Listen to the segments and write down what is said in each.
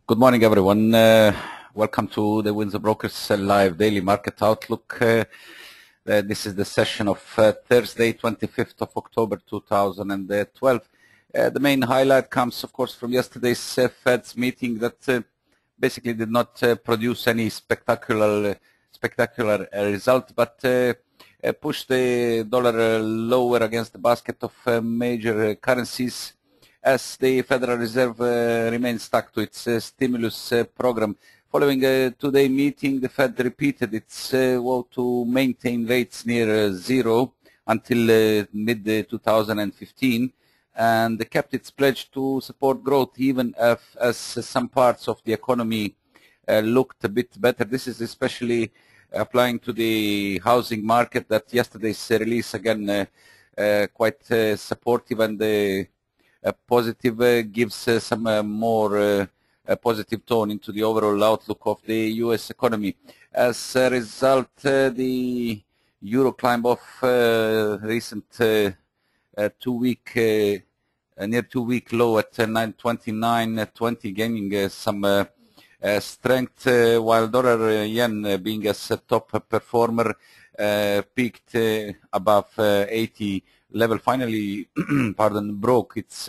Good morning, everyone. Welcome to the Windsor Brokers Live Daily Market Outlook. This is the session of Thursday, 25th of October 2012. The main highlight comes, of course, from yesterday's Fed's meeting that basically did not produce any spectacular result, but pushed the dollar lower against the basket of major currencies, as the Federal Reserve remains stuck to its stimulus program. Following today's meeting, the Fed repeated its vow to maintain rates near zero until mid-2015, and kept its pledge to support growth even as some parts of the economy looked a bit better. This is especially applying to the housing market, that yesterday's release again quite supportive and positive, gives some more positive tone into the overall outlook of the U.S. economy. As a result, the euro climbed off recent near two-week low at 929.20, gaining some strength, while dollar yen being as a top performer peaked above 80 level, finally broke its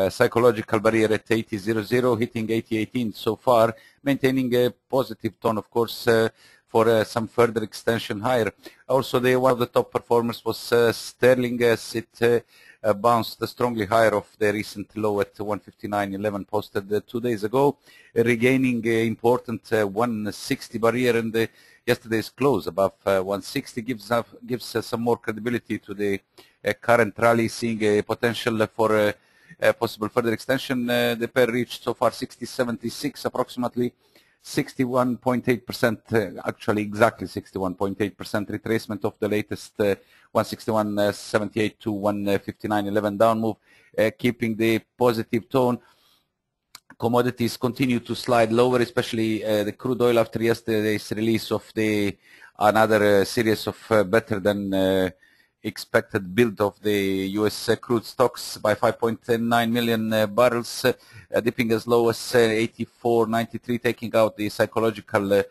psychological barrier at 80.00, hitting 80.18 so far, maintaining a positive tone, of course, for some further extension higher. Also, one of the top performers was sterling, as it bounced strongly higher off the recent low at 159.11 posted 2 days ago, regaining important 160 barrier, and yesterday's close above 160 gives some more credibility to the current rally, seeing a potential for possible further extension. The pair reached so far 60.76, approximately 61.8%, actually exactly 61.8% retracement of the latest 161.78 to 159.11 down move, keeping the positive tone. Commodities continue to slide lower, especially the crude oil after yesterday's release of another series of better than expected build of the U.S. Crude stocks by 5.9 million barrels, dipping as low as 84.93, taking out the psychological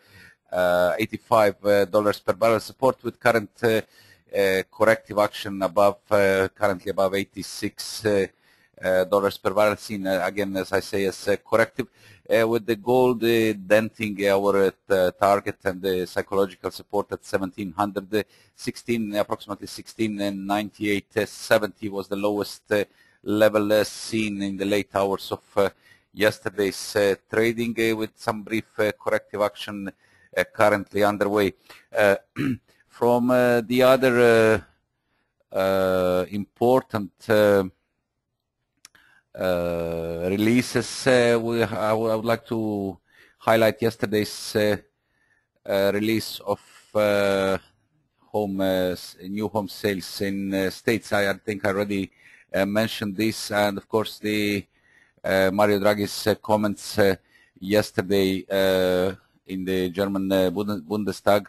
$85 per barrel support, with current corrective action currently above 86 dollars per barrel, seen again, as I say, as corrective, with the gold denting our target and the psychological support at 1700, approximately 1698, 70 was the lowest level seen in the late hours of yesterday's trading, with some brief corrective action currently underway. From the other important releases, I would like to highlight yesterday's release of new home sales in States. I think I already mentioned this, and of course the Mario Draghi's comments yesterday in the German Bundestag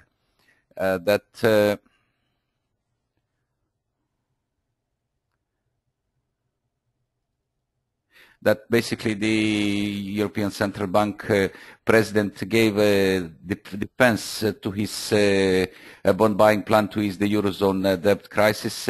that basically the European Central Bank president gave defense to his bond buying plan to ease the Eurozone debt crisis,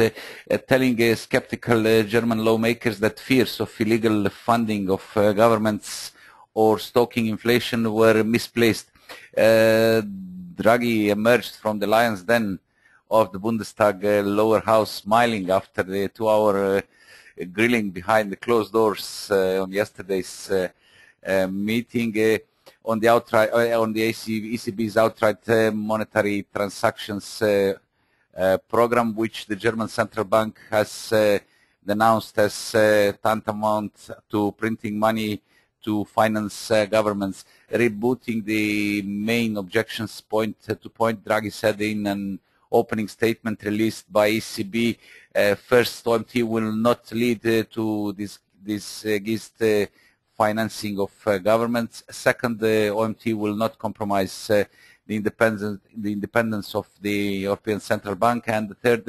telling skeptical German lawmakers that fears of illegal funding of governments or stoking inflation were misplaced. Draghi emerged from the lion's den of the Bundestag lower house smiling after the 2-hour grilling behind the closed doors on yesterday's meeting on the ECB's outright monetary transactions program, which the German Central Bank has denounced as tantamount to printing money to finance governments, rebooting the main objections point to point. Draghi said in an opening statement released by ECB, first, OMT will not lead to against financing of governments. Second, OMT will not compromise the independence of the European Central Bank. And the third,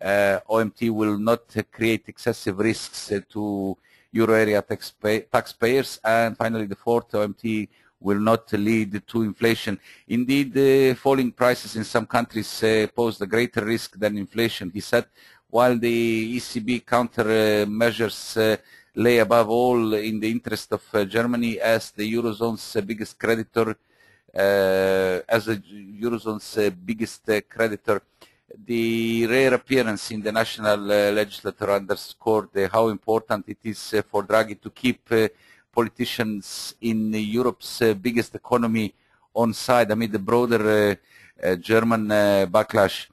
OMT will not create excessive risks to euro area taxpayers. And finally, the fourth, OMT will not lead to inflation. Indeed, falling prices in some countries pose a greater risk than inflation, he said, while the ECB countermeasures lay above all in the interest of Germany as the Eurozone's biggest creditor. The rare appearance in the national legislature underscored how important it is for Draghi to keep politicians in Europe's biggest economy on side amid the broader German backlash.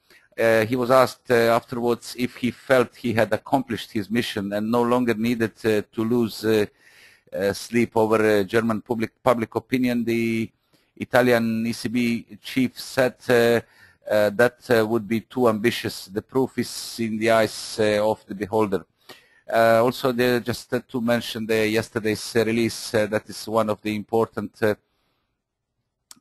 He was asked afterwards if he felt he had accomplished his mission and no longer needed to lose sleep over German public opinion. The Italian ECB chief said that would be too ambitious. The proof is in the eyes of the beholder. Also, just to mention yesterday's release, that is one of the important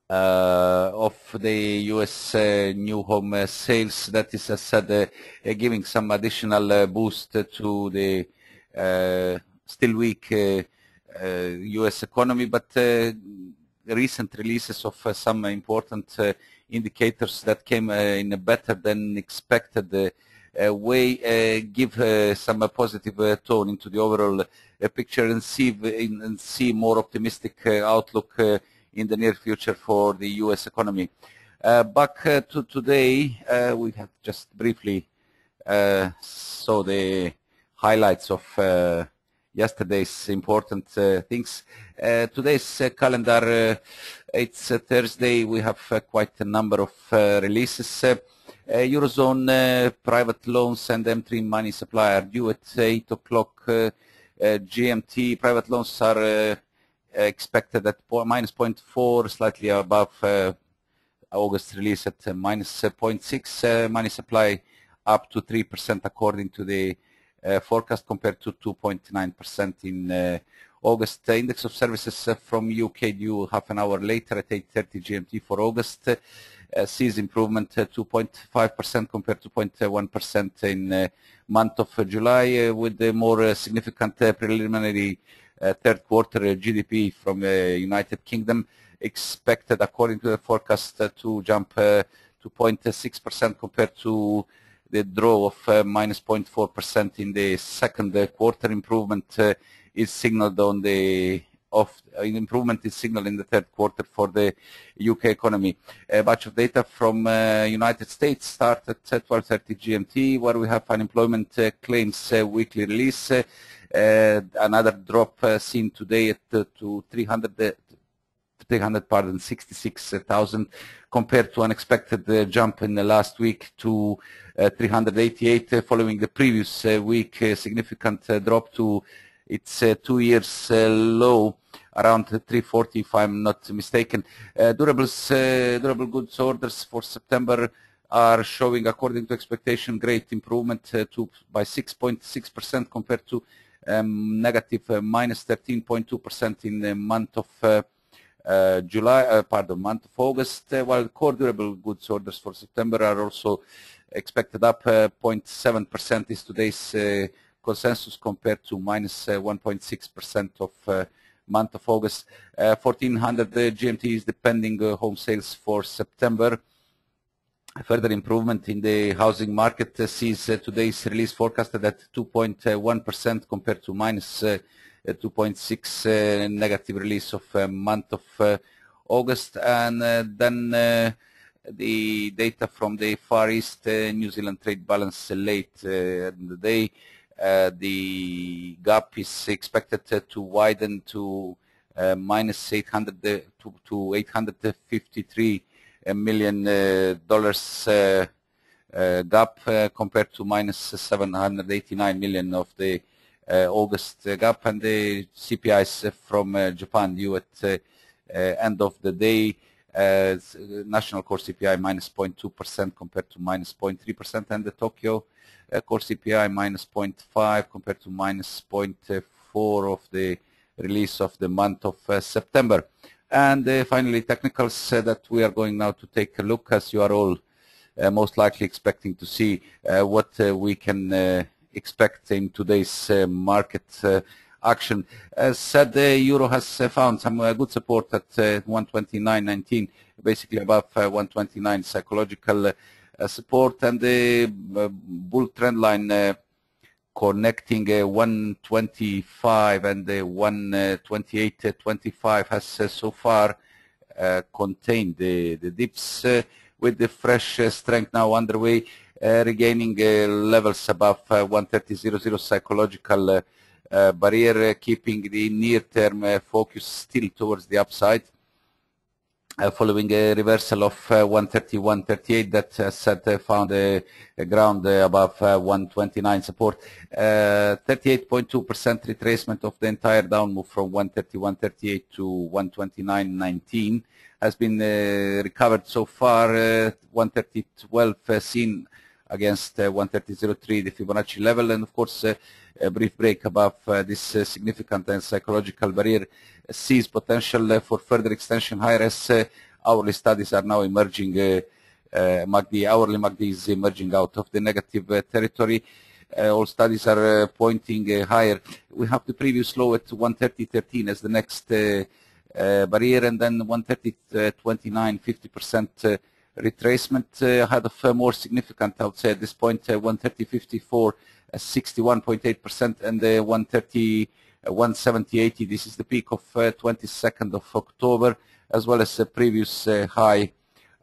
of the U.S. new home sales. That is, as said, giving some additional boost to the still weak U.S. economy, but recent releases of some important indicators that came in a better than expected way give some positive tone into the overall picture and see more optimistic outlook in the near future for the U.S. economy. Back to today, we have just briefly saw the highlights of yesterday's important things. Today's calendar, it's Thursday. We have quite a number of releases. Eurozone private loans and M3 money supply are due at 8 o'clock GMT. Private loans are expected at minus 0.4, slightly above August release at minus 0.6. Money supply up to 3% according to the forecast compared to 2.9% in August. Index of services from UK due half an hour later at 8:30 GMT for August. Sees improvement 2.5% compared to 0.1% in month of July, with the more significant preliminary third quarter GDP from United Kingdom expected according to the forecast to jump to 0.6% compared to the draw of minus 0.4% in the second quarter. Improvement is signaled on the improvement is signaled in the third quarter for the UK economy. A batch of data from United States started at 12:30 GMT, where we have unemployment claims weekly release. Another drop seen today at to 366,000 compared to unexpected jump in the last week to 388 following the previous week significant drop to its 2 years low around 340 if I'm not mistaken. Durable goods orders for September are showing according to expectation great improvement by 6.6% compared to negative minus 13.2% in the month of month of August, while core durable goods orders for September are also expected up 0.7% is today's consensus compared to minus 1.6% of month of August. 1400 GMT is the pending home sales for September. Further improvement in the housing market sees today's release forecasted at 2.1% compared to minus 2.6 negative release of month of August. And then the data from the Far East New Zealand trade balance late in the day. The gap is expected to widen to minus 800 to 853 million dollars gap compared to minus 789 million of the August gap, and the CPIs from Japan due at end of the day. National core CPI minus 0.2% compared to minus 0.3%, and the Tokyo core CPI minus 0.5 compared to minus 0.4 of the release of the month of September. And finally, technicals that we are going now to take a look, as you are all most likely expecting to see what we can expect in today's market action. As said, the euro has found some good support at 129.19, basically above 129 psychological support, and the bull trend line connecting 125 and 128.25 has so far contained the dips, with the fresh strength now underway, regaining levels above 130.00 psychological barrier, keeping the near-term focus still towards the upside. Following a reversal of 131.38 that found a ground above 129 support. 38.2% retracement of the entire down move from 131.38 to 129.19 has been recovered so far. 130.12 seen against 130.03, the Fibonacci level, and of course a brief break above this significant and psychological barrier sees potential for further extension higher, as hourly studies are now emerging. Hourly MACD is emerging out of the negative territory. All studies are pointing higher. We have the previous low at 130.13 as the next barrier, and then 130.29, 50% retracement ahead of more significant, I would say at this point, 130.54, 61.8%, and 130.170.80. This is the peak of 22nd of October, as well as the previous high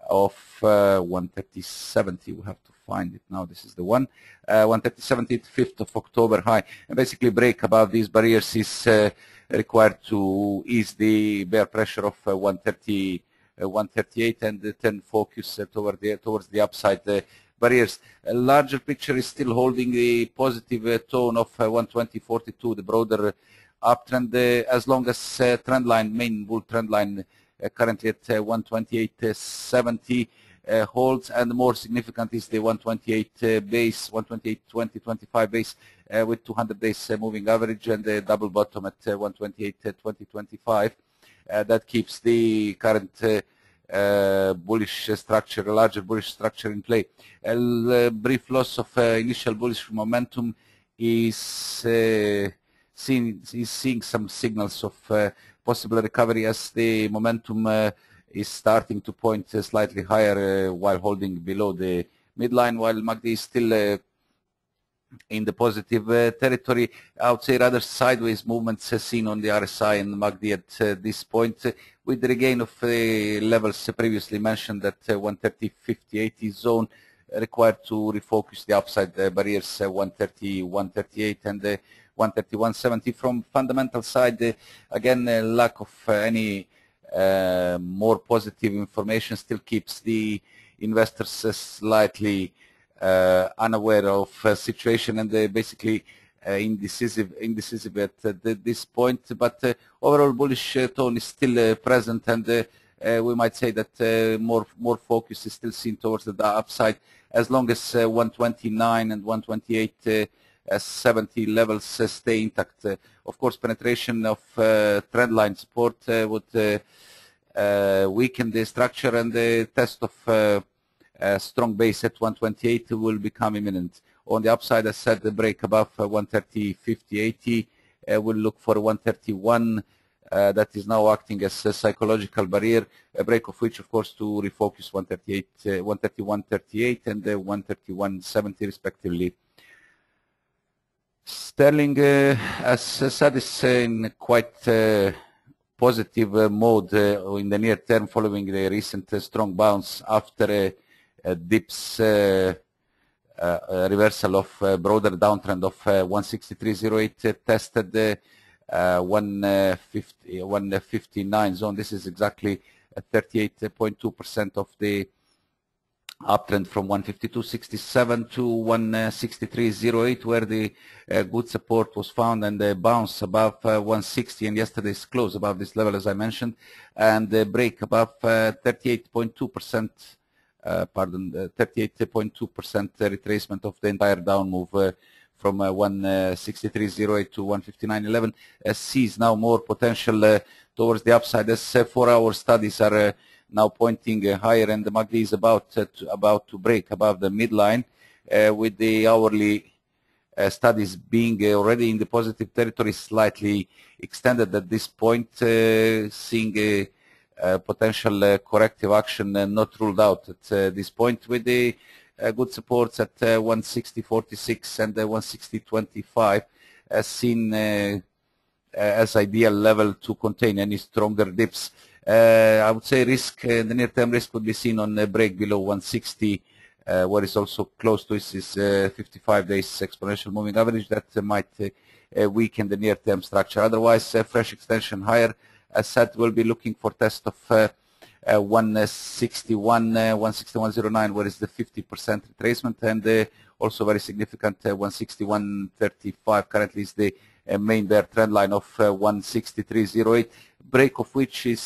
of 130.70. We have to find it now. This is the one. 130.70, 5th of October high. And basically break above these barriers is required to ease the bear pressure of 138 and then focus towards the upside barriers. A larger picture is still holding the positive tone of 120.42, the broader uptrend, as long as trend line, main bull trend line, currently at 128.70 holds, and more significant is the 128 base, 128.20-25 base with 200 days moving average, and the double bottom at 128.20-25. That keeps the current bullish structure, a larger bullish structure in play. A brief loss of initial bullish momentum is seeing some signals of possible recovery, as the momentum is starting to point slightly higher while holding below the midline, while MACD is still in the positive territory. I would say rather sideways movements seen on the RSI and MACD at this point, with the regain of levels previously mentioned at 130.50-80 zone required to refocus the upside barriers 130.138 and 131.70. From fundamental side, again, lack of any more positive information still keeps the investors slightly unaware of situation, and basically indecisive at this point. But overall bullish tone is still present, and we might say that more focus is still seen towards the upside, as long as 129 and 128.70 levels stay intact. Of course, penetration of trend line support would weaken the structure, and the test of strong base at 128 will become imminent. On the upside, as said, the break above 130.50-80 will look for 131. That is now acting as a psychological barrier, a break of which, of course, to refocus 131.38 and 131.70 respectively. Sterling, as said, is in quite positive mode in the near term, following the recent strong bounce after dips reversal of broader downtrend of 163.08 tested 159 zone. This is exactly 38.2% of the uptrend from 152.67 to 163.08, where the good support was found, and the bounce above 160, and yesterday's close above this level, as I mentioned, and the break above 38.2%. 38.2% retracement of the entire down move from 163.08 to 159.11 sees now more potential towards the upside, as 4-hour studies are now pointing higher, and the MACD is about to break above the midline, with the hourly studies being already in the positive territory, slightly extended at this point, seeing a potential corrective action not ruled out at this point, with the good supports at 160.46 and 160.25 seen as ideal level to contain any stronger dips. I would say risk, the near-term risk would be seen on a break below 160, what is also close to this is 55 days exponential moving average that might weaken the near-term structure. Otherwise, fresh extension higher. As said, we'll be looking for test of 161.09, where is the 50% retracement, and also very significant 161.35 currently is the main bear trend line of 163.08, break of which is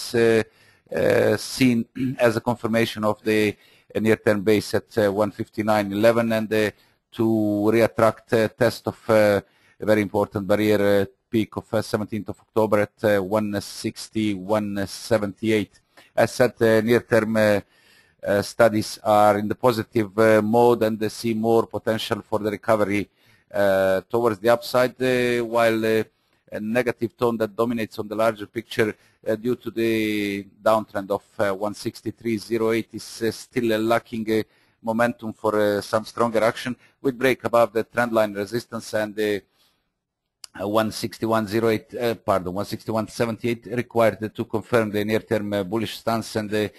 seen as a confirmation of the near-term base at 159.11, and to re-attract test of a very important barrier peak of 17th of October at 160.178. As said, near-term studies are in the positive mode, and they see more potential for the recovery towards the upside, while a negative tone that dominates on the larger picture due to the downtrend of 163.08 is still lacking momentum for some stronger action, with break above the trendline resistance and the 161.78 required to confirm the near-term bullish stance and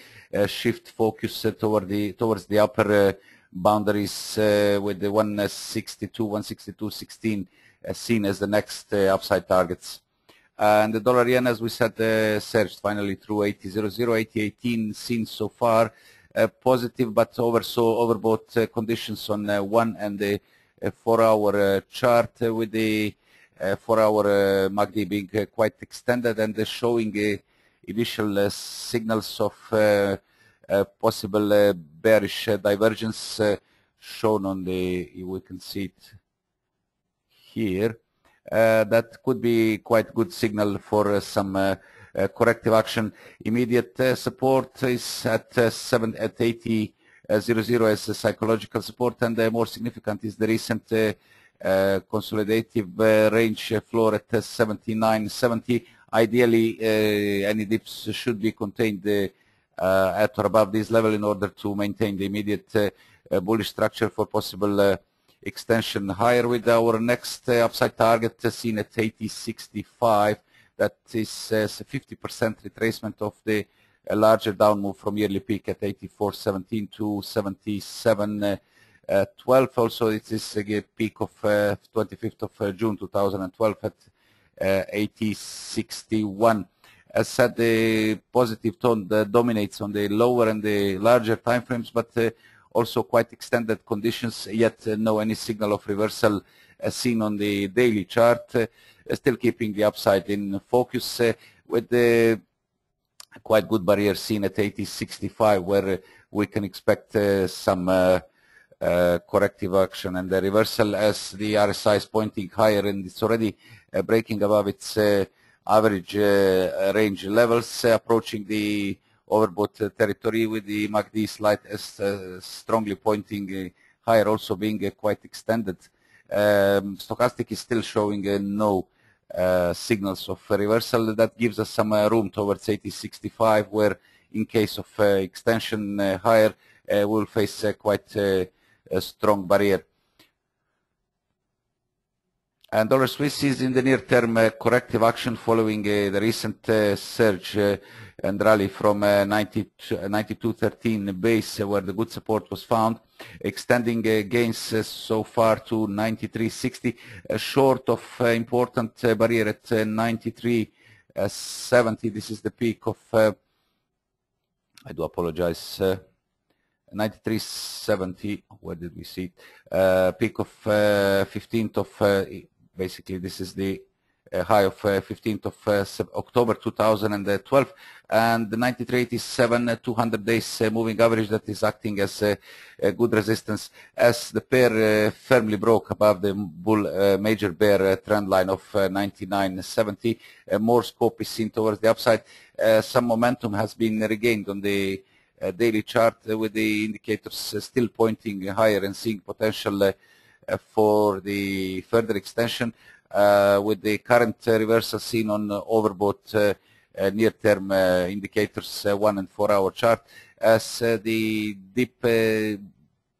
shift focus towards the upper boundaries, with the 162.16 seen as the next upside targets. And the dollar yen, as we said, surged finally through 80.00, 80.18 seen so far, positive but overbought conditions on 1 and the 4-hour chart, with the 4-hour MACD being quite extended and showing initial signals of possible bearish divergence, shown on the, we can see it here. That could be quite good signal for some corrective action. Immediate support is at 80.00 as a psychological support, and more significant is the recent consolidative range floor at 79.70. Ideally, any dips should be contained at or above this level in order to maintain the immediate bullish structure for possible extension higher, with our next upside target seen at 80.65. That is a 50% retracement of the larger down move from yearly peak at 84.17 to 77.12. Also, it is a peak of 25th of June 2012 at 80.61. As said, the positive tone dominates on the lower and the larger time frames, but also quite extended conditions, yet no any signal of reversal seen on the daily chart, still keeping the upside in focus, with the quite good barrier seen at 80.65, where we can expect some corrective action and the reversal, as the RSI is pointing higher and it's already breaking above its average range levels, approaching the overbought territory, with the MACD slide strongly pointing higher, also being quite extended. Stochastic is still showing no signals of reversal. That gives us some room towards 80.65, where in case of extension higher, we'll face quite a strong barrier. And dollar Swiss is in the near term corrective action following the recent surge and rally from 92.13 base, where the good support was found, extending gains so far to 93.60, short of important barrier at 93.70. This is the peak of, I do apologize, 93.70. Where did we see it? Peak of 15th of, basically this is the high of 15th of October 2012, and the 93.87 200 days moving average that is acting as a good resistance, as the pair firmly broke above the major bear trend line of 99.70. More scope is seen towards the upside. Some momentum has been regained on the daily chart, with the indicators still pointing higher and seeing potential for the further extension, with the current reversal seen on overbought near-term indicators 1 and 4 hour chart, as the dip,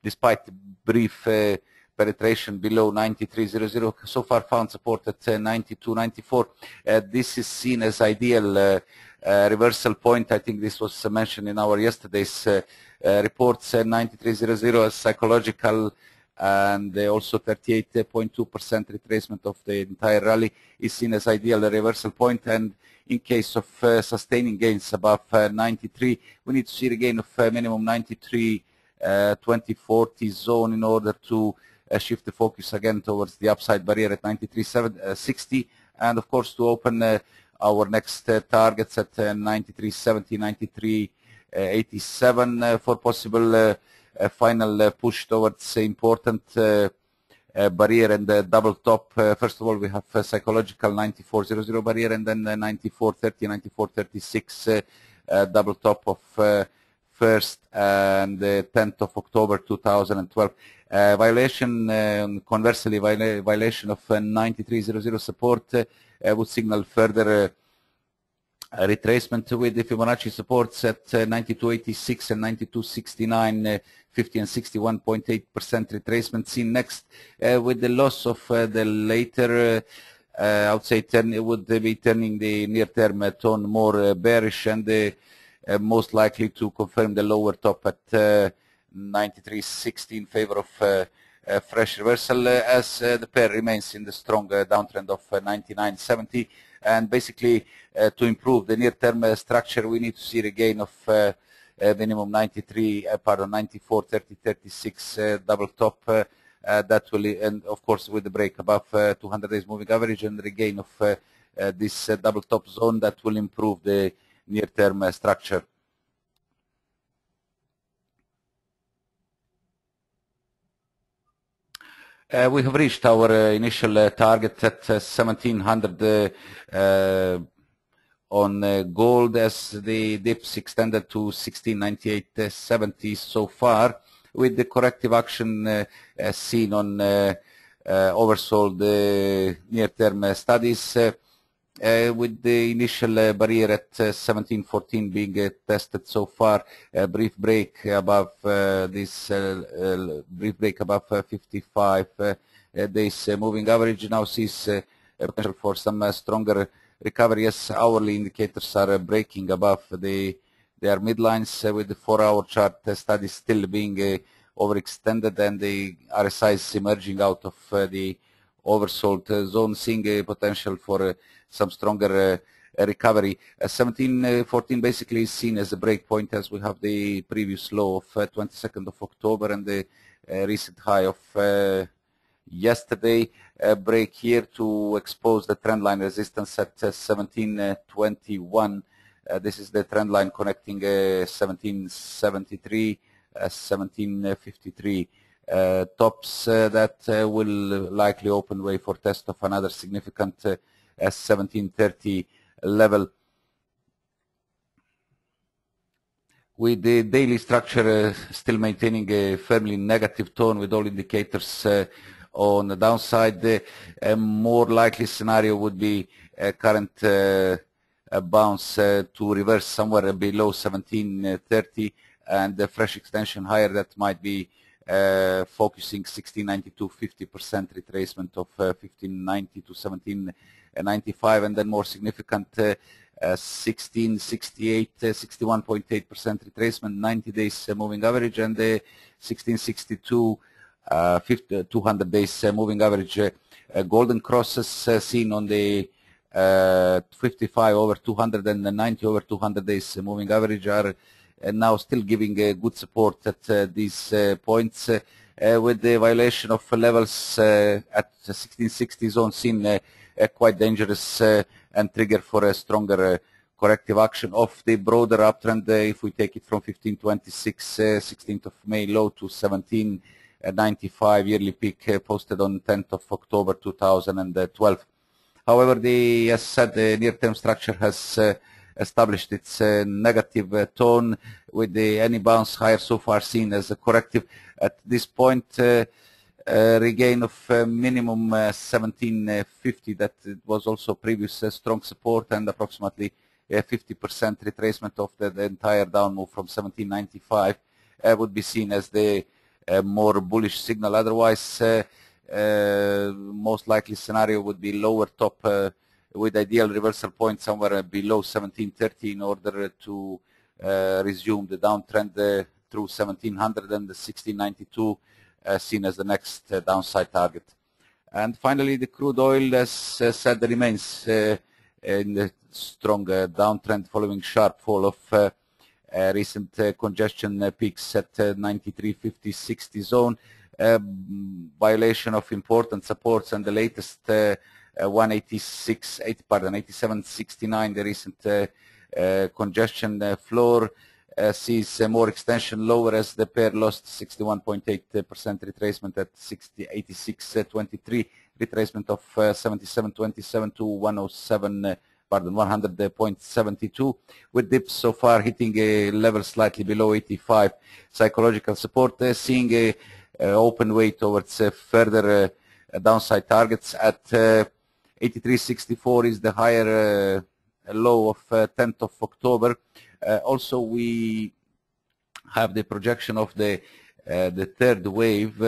despite brief penetration below 93.00, so far found support at 92.94. This is seen as ideal reversal point. I think this was mentioned in our yesterday's reports. 93.00 as psychological, and also 38.2% retracement of the entire rally is seen as ideal reversal point. And in case of sustaining gains above 93, we need to see a gain of minimum 93 2040 zone in order to shift the focus again towards the upside barrier at 93.60, and of course to open our next targets at 93.70, 93.87 for possible final push towards important barrier and double top. First of all, we have psychological 94.00 barrier, and then 94.30, 94.36 double top of 1st and 10th of October 2012. Violation, conversely, violation of 93.00 support would signal further retracement with the Fibonacci supports at 92.86 and 92.69, 50 and 61.8% retracement seen next, with the loss of the later, I would say, it would be turning the near-term tone more bearish, and most likely to confirm the lower top at 93.60 in favor of fresh reversal, as the pair remains in the strong downtrend of 99.70. And basically, to improve the near-term structure, we need to see a gain of minimum 94, 30, 36 double top. That will, and of course, with the break above 200 days moving average and the gain of this double top zone, that will improve the near-term structure. We have reached our initial target at 1700 on gold, as the dips extended to 1698.70 so far, with the corrective action seen on oversold near-term studies, with the initial barrier at 1714 being tested so far. A brief break above brief break above 55 days moving average now sees potential for some stronger recovery, as hourly indicators are breaking above their midlines, with the 4-hour chart study still being overextended, and the RSI is emerging out of the oversold zone, seeing a potential for some stronger recovery. 1714 basically is seen as a break point, as we have the previous low of 22nd of October and the recent high of yesterday. Break here to expose the trend line resistance at 1721. This is the trend line connecting 1773, 1753. Tops that will likely open way for test of another significant 1730 level. With the daily structure still maintaining a firmly negative tone, with all indicators on the downside, a more likely scenario would be a current bounce to reverse somewhere below 1730, and a fresh extension higher that might be focusing 1692, 50% retracement of 1590 to 1795, and then more significant 1668, 61.8% retracement, 90 days moving average, and the 1662, 200 days moving average. Golden crosses seen on the 55 over 200 and the 90 over 200 days moving average are now still giving good support at these points, with the violation of levels at 1660 zone seen quite dangerous and trigger for a stronger corrective action of the broader uptrend. If we take it from 1526, 16th of May low to 1795 yearly peak posted on 10th of October 2012. However, as said, the near-term structure has established its negative tone, with any bounce higher so far seen as a corrective. At this point, regain of minimum 1750, that it was also previous strong support, and approximately 50% retracement of the entire down move from 1795 would be seen as the more bullish signal. Otherwise, most likely scenario would be lower top with ideal reversal point somewhere below 1730 in order to resume the downtrend through 1700 and the 1692 seen as the next downside target. And finally, the crude oil, as said, remains in the strong downtrend following sharp fall of recent congestion peaks at 93.50-60 zone, violation of important supports, and the latest 87.69, the recent congestion floor sees more extension lower as the pair lost 61.8% retracement at 86.23, retracement of 77.27 to 100.72, with dips so far hitting a level slightly below 85. Psychological support seeing a open way towards further downside targets at 83.64 is the higher low of 10th of October. Also, we have the projection of the third wave.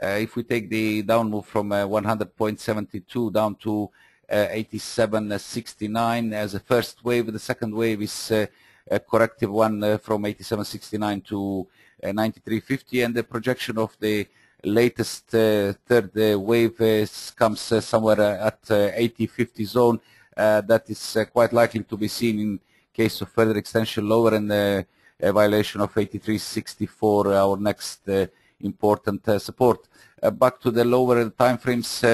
If we take the down move from 100.72 down to 87.69 as a first wave, the second wave is a corrective one from 87.69 to 93.50, and the projection of the latest third wave comes somewhere at 80.50 zone. That is quite likely to be seen in case of further extension lower and a violation of 83.64, our next important support. Back to the lower time frames,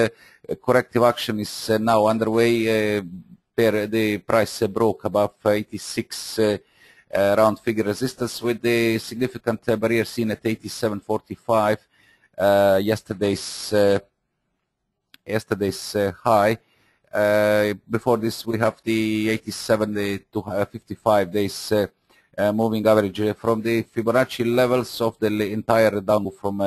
corrective action is now underway. The price broke above 86 round figure resistance with the significant barrier seen at 87.45, yesterday's high. Before this, we have the 87 to 55 days moving average from the Fibonacci levels of the entire down move from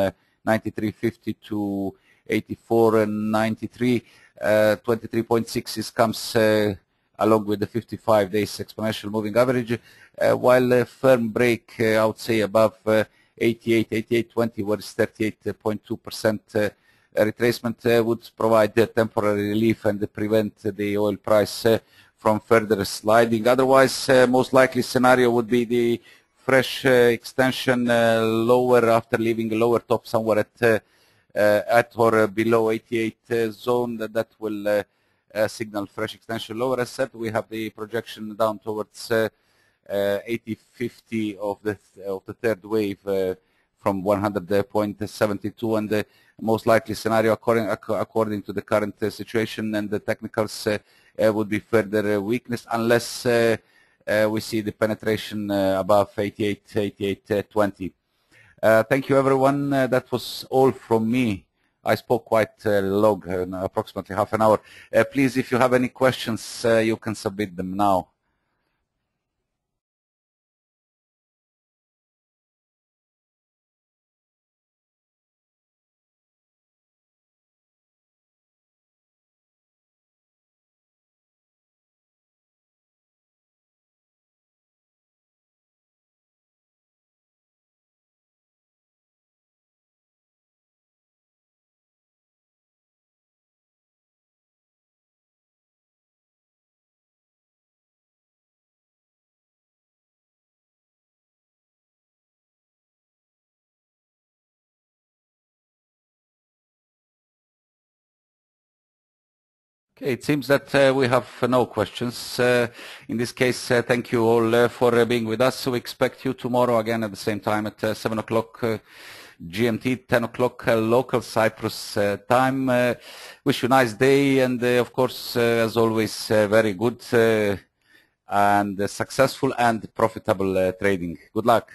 93.50 to 84.93. 23.6 comes along with the 55 days exponential moving average, while a firm break, I would say, above 88.20, where it's 38.2%. Retracement would provide temporary relief and prevent the oil price from further sliding. Otherwise, most likely scenario would be the fresh extension lower after leaving a lower top somewhere at or below 88 zone. That will signal fresh extension lower. As said, we have the projection down towards 80.50 of the third wave from 100.72, and the most likely scenario according to the current situation and the technicals would be further weakness unless we see the penetration above 88.20. Thank you, everyone. That was all from me. I spoke quite long, approximately half an hour. Please, if you have any questions, you can submit them now. Okay, it seems that we have no questions. In this case, thank you all for being with us. We expect you tomorrow again at the same time at 7 o'clock GMT, 10 o'clock local Cyprus time. Wish you a nice day, and of course, as always, very good and successful and profitable trading. Good luck.